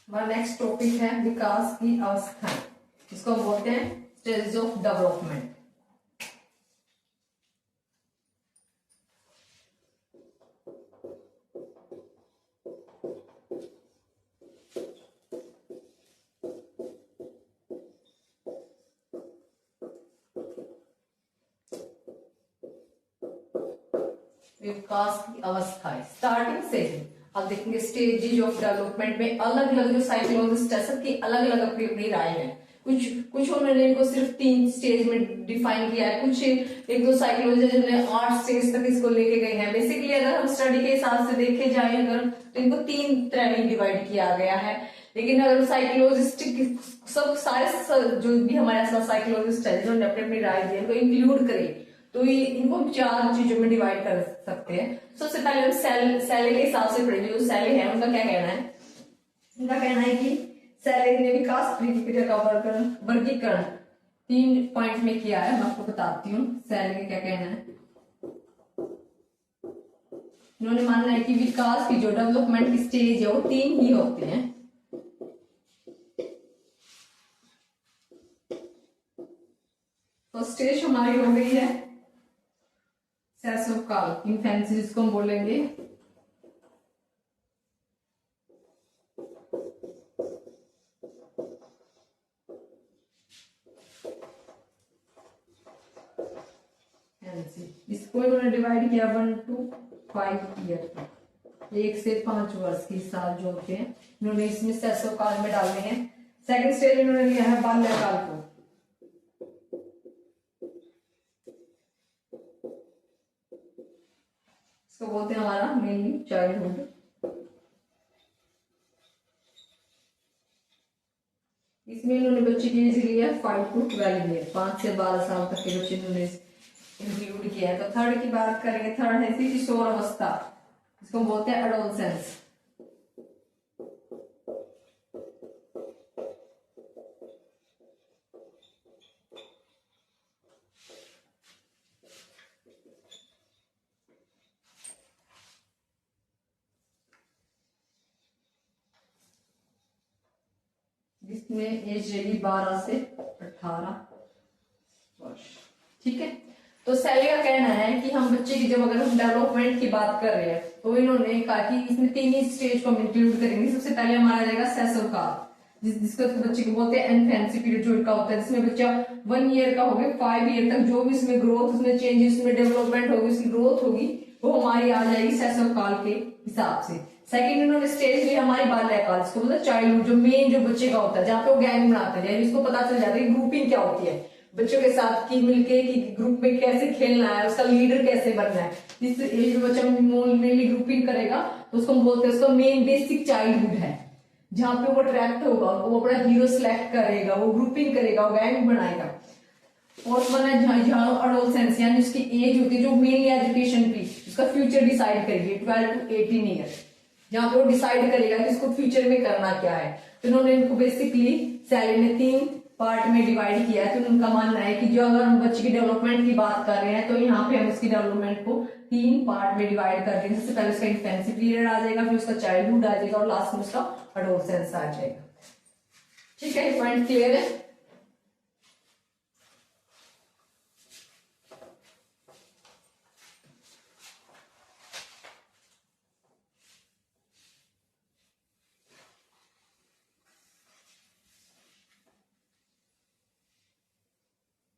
हमारा next topic है विकास की अवस्थाएं, इसको हम बोलते हैं स्टेजेस ऑफ डेवलपमेंट। विकास की अवस्थाएं स्टार्टिंग से ही अब देखेंगे स्टेजेज ऑफ डेवलपमेंट में अलग अलग जो साइकोलॉजिस्ट है सबकी अलग अलग अपनी अपनी राय है। कुछ कुछ उन्होंने इनको सिर्फ 3 स्टेज में डिफाइन किया है, कुछ एक दो साइकोलॉजिस्ट जिन्होंने 8 स्टेज तक इसको लेके गए हैं। बेसिकली अगर हम स्टडी के हिसाब से देखे जाए अगर तो इनको 3 तरह में डिवाइड किया गया है। लेकिन अगर साइकोलॉजिस्ट सब सारे जो भी हमारे साइकोलॉजिस्ट है जिन्होंने अपनी अपनी राय दी है इंक्लूड करें तो ये इनको हम 4 चीजों में डिवाइड कर सकते हैं। सबसे पहले हम सेले के हिसाब से पढ़ेंगे। जो सेले हैं उनका क्या कहना है, उनका कहना है कि सेले ने विकास प्रक्रिया का वर्गीकरण 3 पॉइंट में किया है। मैं आपको बताती हूँ सेले का क्या कहना है। उन्होंने मानना है कि विकास की जो डेवलपमेंट की स्टेज है वो 3 ही होते हैं। तो स्टेज हमारी हो गई है शैशवकाल, इन्फेंसी जिसको हम बोलेंगे। इसको इन्होंने डिवाइड किया 1 to 5 ईयर, 1 से 5 वर्ष की साल जो होते हैं इन्होंने इसमें शैशवकाल में डालने हैं। सेकंड स्टेज इन्होंने लिया है बाल्यकाल को। इसको बोलते हैं हमारा मेनली चाइल्डहुड। इसमें इन्होंने बच्चे की एज लिया 5 to 12 ईयर, 5 से 12 साल तक के बच्चे इन्होंने इंक्लूड किया है। तो थर्ड की बात करेंगे, थर्ड है किशोर अवस्था, इसको बोलते हैं एडोलसेंस। जिसमें एज रहेगी 12 से 18 वर्ष। ठीक है, तो सेले का कहना है कि हम बच्चे की जब अगर हम डेवलपमेंट की बात कर रहे हैं तो इन्होंने कहा कि इसमें 3 ही स्टेज को हम इंक्लूड करेंगे। सबसे पहले हमारा जाएगा शैशवकाल जिसको बच्चे को बोलते हैं इन्फेंसी पीरियड जो इनका होता है, जिसमें बच्चा 1 ईयर का हो गया 5 ईयर तक जो भी इसमें ग्रोथ, उसमें चेंजेस, उसमें डेवलपमेंट होगी, उसकी ग्रोथ होगी वो हमारी आ जाएगी शैशवकाल के हिसाब से। सेकंड इन्होंने स्टेज ली हमारी बाल्यकाल, इसको मतलब चाइल्डहुड जो मेन जो बच्चे का होता है जहाँ पे वो गैंग बनाता है, इसको पता चल जाता है ग्रुपिंग क्या होती है, बच्चों के साथ की मिलके कि ग्रुप में कैसे खेलना है, उसका लीडर कैसे बनना है। जिस एज में बच्चा मेनली ग्रुपिंग करेगा तो उसको हम बोलते हैं उसका मेन बेसिक चाइल्डहुड है, जहाँ पे वो अट्रैक्ट होगा, वो अपना हीरो सिलेक्ट करेगा, वो ग्रुपिंग करेगा, वो गैंग बनाएगा। फोर्थ वन है जहाँ एडोलसेंस यानी उसकी एज होती है जो मेनली एजुकेशन की उसका फ्यूचर डिसाइड करेगी 12 to 18 ईयर, जहाँ पे वो डिसाइड करेगा कि इसको फ्यूचर में करना क्या है। तो इन्होंने इनको बेसिकली सेले ने 3 पार्ट में डिवाइड किया है। तो उनका मानना है कि जो अगर हम बच्चे की डेवलपमेंट की बात कर रहे हैं तो यहाँ पे हम उसकी डेवलपमेंट को 3 पार्ट में डिवाइड कर देंगे। सबसे पहले उसका इन्फेंसी पीरियड आ जाएगा, फिर उसका चाइल्डहुड आ जाएगा और लास्ट में उसका एडोलसेंस आ जाएगा। ठीक है, ये पॉइंट क्लियर है।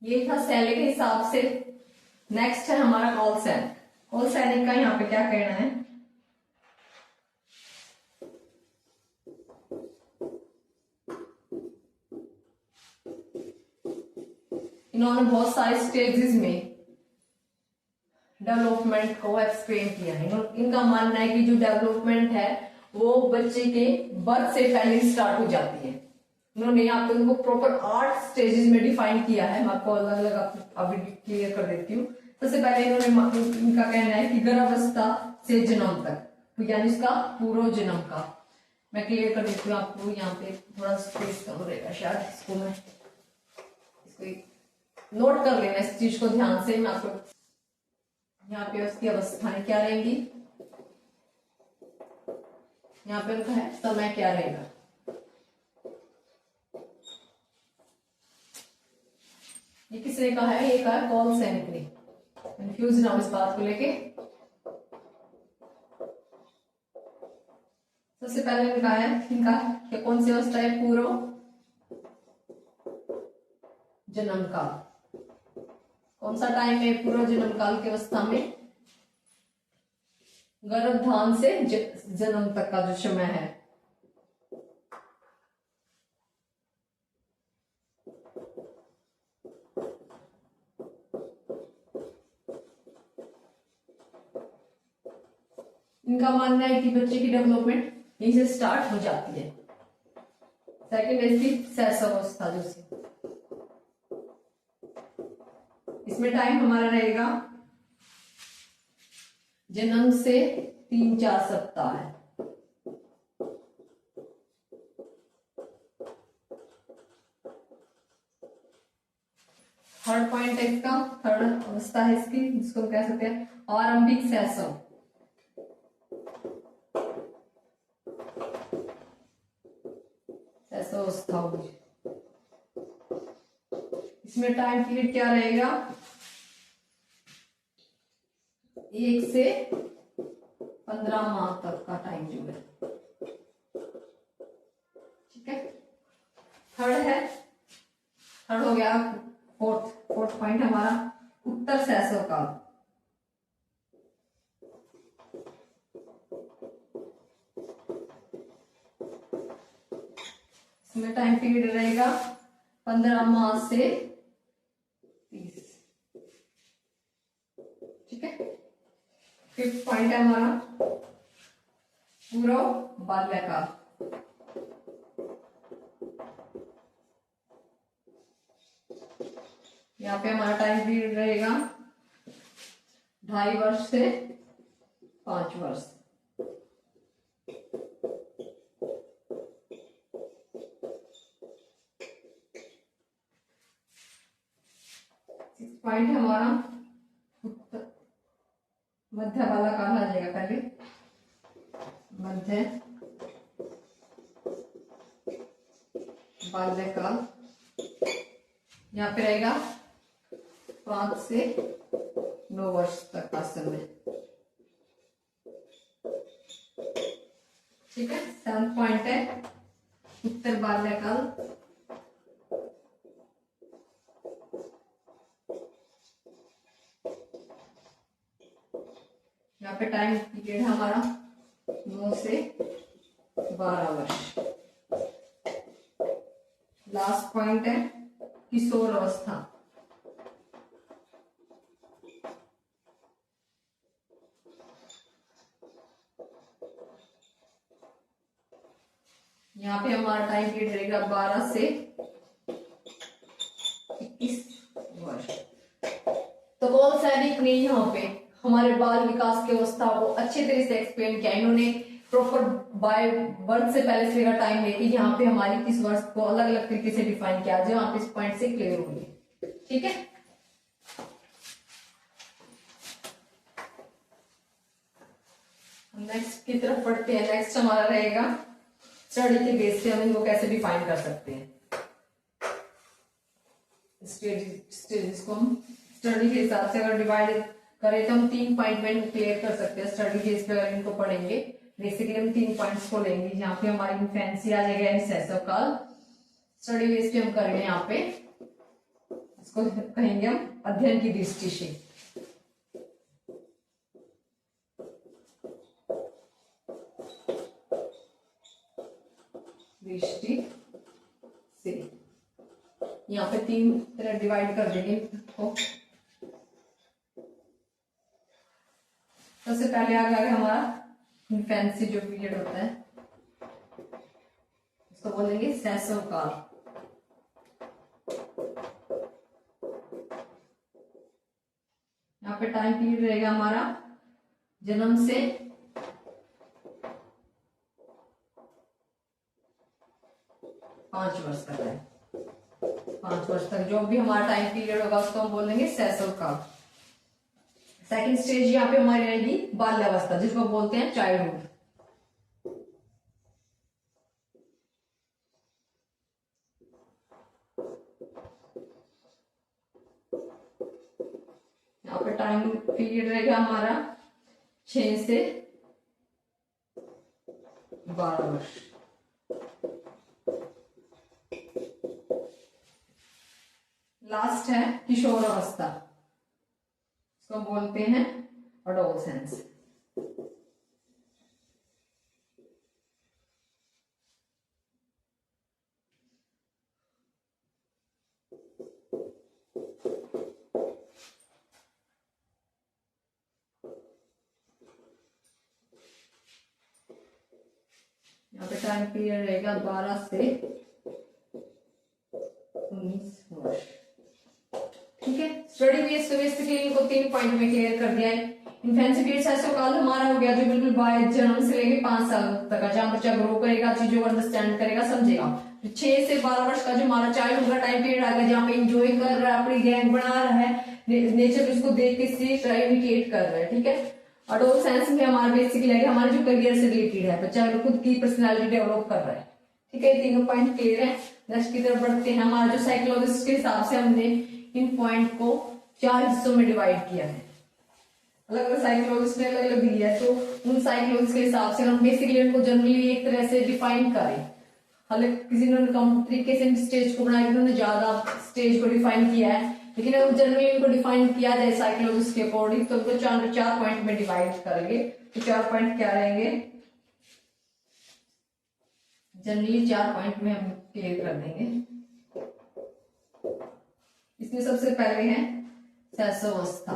ये था सेले के हिसाब से। नेक्स्ट है हमारा कॉलसैनिक। कॉलसैनिक का यहाँ पे क्या कहना है, इन्होंने बहुत सारे स्टेजेस में डेवलपमेंट को एक्सप्लेन किया है। इनका मानना है कि जो डेवलपमेंट है वो बच्चे के बर्थ से पहले स्टार्ट हो जाती है। इन्होंने यहाँ पे उनको प्रॉपर 8 स्टेजेस में डिफाइन किया है। मैं आपको अलग अलग अभी क्लियर कर देती हूँ। सबसे पहले इन्होंने इनका कहना है कि गर्भावस्था से जन्म तक, तो यानी इसका पूर्व जन्म का। मैं क्लियर कर देती हूँ आपको, यहाँ पे थोड़ा स्पेस कम रहेगा शायद, इसको मैं इसको नोट कर लेना इस चीज को ध्यान से। मैं आपको यहाँ पे उसकी अवस्थाएं क्या रहेंगी, यहाँ पे उनका है समय क्या रहेगा। ये किसने कहा है? ये कहा कॉल सैनिक ने। कंफ्यूज ना हो इस बात को लेके। सबसे पहले उन्होंने कहा है इनका कि कौन सी अवस्था है? पूर्व जन्म काल। कौन सा टाइम है पूर्व जन्म काल की अवस्था में? गर्भधान से जन्म तक का जो समय है। इनका मानना है कि बच्चे की डेवलपमेंट यहीं से स्टार्ट हो जाती है। सेकंड है इसकी शैशवावस्था जो सी, इसमें टाइम हमारा रहेगा जन्म से 3-4 सप्ताह है। थर्ड पॉइंट है इसका, थर्ड अवस्था है इसकी, जिसको हम कह सकते हैं आरंभिक शैशव। अवस्था होगी। इसमें टाइम पीरियड क्या रहेगा? 1 से 15 माह तक का टाइम जो है। ठीक है, थर्ड हो गया। फोर्थ पॉइंट हमारा उत्तर शैशव काल। इसमें टाइम पीरियड रहेगा 15 माह से 30। ठीक है, फिफ्थ पॉइंट है हमारा पूर्व बाल्यकाल। यहाँ पे हमारा टाइम पीरियड रहेगा 2.5 वर्ष से 5 वर्ष। पॉइंट है हमारा मध्य वाला काल आ जाएगा। पहले मध्य बाल्यकाल, यहाँ पे रहेगा 5 से 9 वर्ष तक का समय। ठीक है, 7 पॉइंट है उत्तर बाल्यकाल। यहाँ पे टाइम पीरियड है हमारा 9 से 12 वर्ष। लास्ट पॉइंट है किशोर अवस्था। यहाँ पे हमारा टाइम पीरियड रहेगा 12 से 21 वर्ष। तो कौन सैनिक ने यहाँ पे हमारे बाल विकास की अवस्था को अच्छे तरह से एक्सप्लेन किया। इन्होंने प्रॉपर बाय बर्थ से पहले से का टाइम लेके यहाँ पे हमारी किस वर्ष को अलग अलग तरीके से डिफाइन किया, जो आप इस पॉइंट से क्लियर होंगे। ठीक है, नेक्स्ट की तरफ पढ़ते हैं। नेक्स्ट हमारा रहेगा स्टडी के बेस पे हम इनको कैसे डिफाइन कर सकते हैं। स्टेजेस को हम स्टडी के हिसाब से अगर डिवाइड करें तो हम 3 पॉइंट में क्लियर कर सकते हैं। स्टडी बेस पे अगर इनको पढ़ेंगे, बेसिकली हम 3 पॉइंट्स को लेंगे। यहाँ पे हमारी इन्फेंसी आ जाएगा यानी शैशव काल। स्टडी बेस पे हम करेंगे, यहाँ पे इसको कहेंगे हम अध्ययन की दृष्टि से। दृष्टि से यहाँ पे 3 तरह डिवाइड कर देंगे इसको। सबसे पहले आ गया हमारा इन्फेंसी जो पीरियड होता है, इसको बोलेंगे शैशव काल। यहाँ पे टाइम पीरियड रहेगा हमारा जन्म से 5 वर्ष तक है। 5 वर्ष तक जो भी हमारा टाइम पीरियड होगा उसको हम बोलेंगे शैशव काल। सेकंड स्टेज यहाँ पे हमारी रहेगी बाल्यावस्था, जिसको बोलते हैं चाइल्डहुड। पे टाइम पीरियड रहेगा हमारा 6 से 12 वर्ष। लास्ट है किशोर अवस्था, इसको बोलते हैं एडोलसेंस। यहाँ पे टाइम पीरियड रहेगा 12 से 19 वर्ष। ठीक है, स्टडी बेस तो बेसिकली इनको 3 पॉइंट में क्लियर कर दिया है। इन्फेंसी पीरियड ऐसा काल हमारा हो गया जो बिल्कुल बाय जन्म से लेके 5 साल तक का, जहां बच्चा ग्रो करेगा, चीजों को अंडरस्टैंड करेगा, समझेगा। 6 से 12 वर्ष का जो हमारा चाइल्ड होगा टाइम पीरियड आएगा, जहाँ पे एंजॉय कर रहा है, अपनी गैंग बना रहा है, नेचर उसको देख के सीख रहा है, इमिटेट कर रहा है। ठीक है, एडोलसेंस में हमारा बेसिकली है हमारे जो करियर से रिलेटेड है, बच्चा खुद की पर्सनैलिटी डेवलप कर रहा है। ठीक है, तीनों पॉइंट क्लियर है। नेक्स्ट की तरफ बढ़ते हैं। हमारा जो साइकोलॉजिस्ट के हिसाब से हमने इन पॉइंट को 4 हिस्सों में डिवाइड किया है। अलग अलग साइकोलॉजिस्ट ने अलग अलग दिया है, तो उन साइकोलॉजिस्ट के हिसाब से हम बेसिकली उनको जनरली एक तरह से डिफाइन करें। हालांकि किसी ने कम तरीके से स्टेज को बनाया, उन्होंने ज्यादा स्टेज को डिफाइन किया है, लेकिन अगर जनरली इनको डिफाइन किया जाए साइकोलॉजिस्ट के अकॉर्डिंग तो उनको 4 पॉइंट में डिवाइड करेंगे। तो 4 पॉइंट क्या रहेंगे, जनरली 4 पॉइंट में हम क्लियर कर देंगे। इसमें सबसे पहले है शैशवावस्था।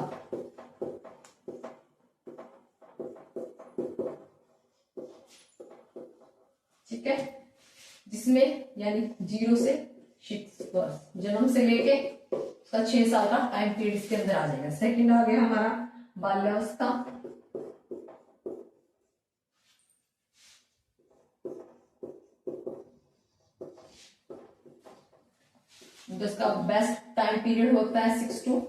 ठीक है, जिसमें यानी 0 से 6 वर्ष, जन्म से लेके 6 साल का टाइम पीरियड इसके अंदर आ जाएगा। सेकंड आ गया हमारा बाल्यावस्था, जिसका बेस्ट टाइम पीरियड होता है 6 to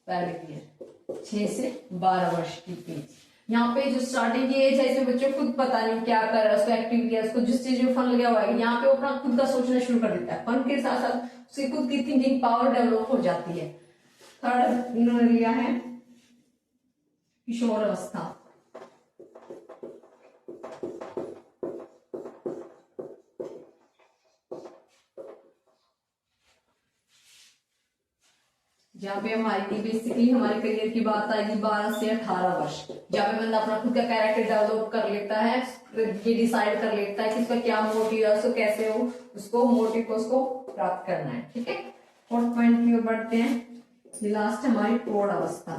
12 ईयर, 6 से 12 वर्ष की एज। यहाँ पे जो स्टार्टिंग की एज है इसमें बच्चों खुद पता नहीं क्या कर रहा है, उसको एक्टिविटी है, उसको जिस चीज में फन लगा हुआ है, यहाँ पे वो अपना खुद का सोचना शुरू कर देता है। फन के साथ साथ उसकी खुद की थिंकिंग पावर डेवलप हो जाती है। थर्ड इन्होंने लिया है किशोर अवस्था। जहाँ पे हमारी बेसिकली हमारे करियर की बात आएगी 12 से 18 वर्ष, जहाँ पे बंदा अपना खुद का कैरेक्टर डेवलप कर लेता है, ये डिसाइड कर लेता है कि इसका क्या मोटिव है, उसको कैसे हो उसको मोटिव को उसको प्राप्त करना है। ठीक है, फोर्थ पॉइंट की ओर बढ़ते हैं। ये लास्ट हमारी प्रौढ़ अवस्था।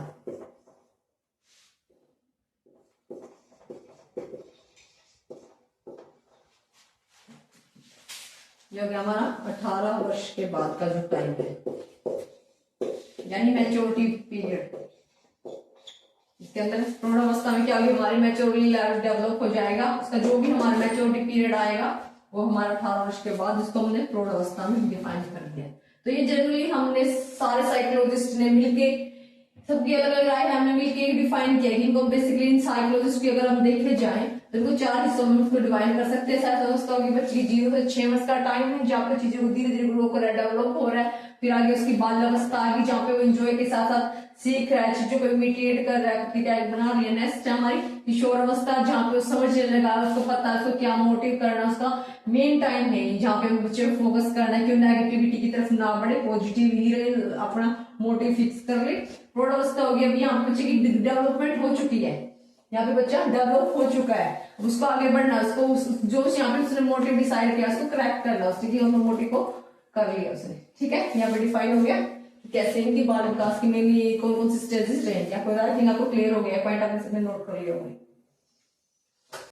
जो हमारा 18 वर्ष के बाद का जो टाइम है, यानी मैच्योरिटी पीरियड। इसके अंदर प्रौढ़ अवस्था में क्या होगी, हमारी मैच्योरिटी लेवल डेवलप हो जाएगा। उसका जो भी हमारा मैच्योरिटी पीरियड आएगा वो हमारा 18 वर्ष के बाद, जिसको हमने प्रौढ़ अवस्था में डिफाइन कर दिया। तो ये जनरली हमने सारे साइकोलॉजिस्ट ने मिलके, सबकी अलग अलग राय हमने मिलके डिफाइन किया। इनको बेसिकली इन साइकोलॉजिस्ट की अगर हम देखे जाए तो इनको 4 हिस्सों में उसको डिवाइड कर सकते हैं। शायद अवस्था होगी बच्चे की 0 से 6 वर्ष का टाइम है, जहाँ पे चीजों को धीरे धीरे ग्रो कर रहा है, डेवलप हो रहा है। फिर आगे उसकी बाल्यावस्था आ गई, जहाँ पे वो एंजॉय के साथ साथ सीख रहा है, चीजों को इमिटेट कर रहा है, खुद की टाइप बना रही है। नेक्स्ट है हमारी किशोर अवस्था, जहाँ पे वो समझने लगा, उसको पता है उसको क्या मोटिव करना है, उसका मेन टाइम है जहाँ पे बच्चे को फोकस करना है कि नेगेटिविटी की तरफ ना बढ़े, पॉजिटिव ही रहे, अपना मोटिव फिक्स कर ले। प्रौढ़ अवस्था हो गया, अभी यहाँ बच्चे की डेवलपमेंट हो चुकी है, यहाँ पे बच्चा डेवलप हो चुका है, उसको आगे बढ़ना, उसको जो यहाँ पे उसने मोटिव डिसाइड किया उसको करेक्ट करना, उसकी मोटिव को कर लिया उसने। ठीक है, यहाँ पे डिफाइन हो गया कैसे इनकी बाल विकास की मेनली कौन कौन सी स्टेजेस रहेंगे। आपको क्लियर हो गया, पॉइंट आपने नोट कर लिया होंगे।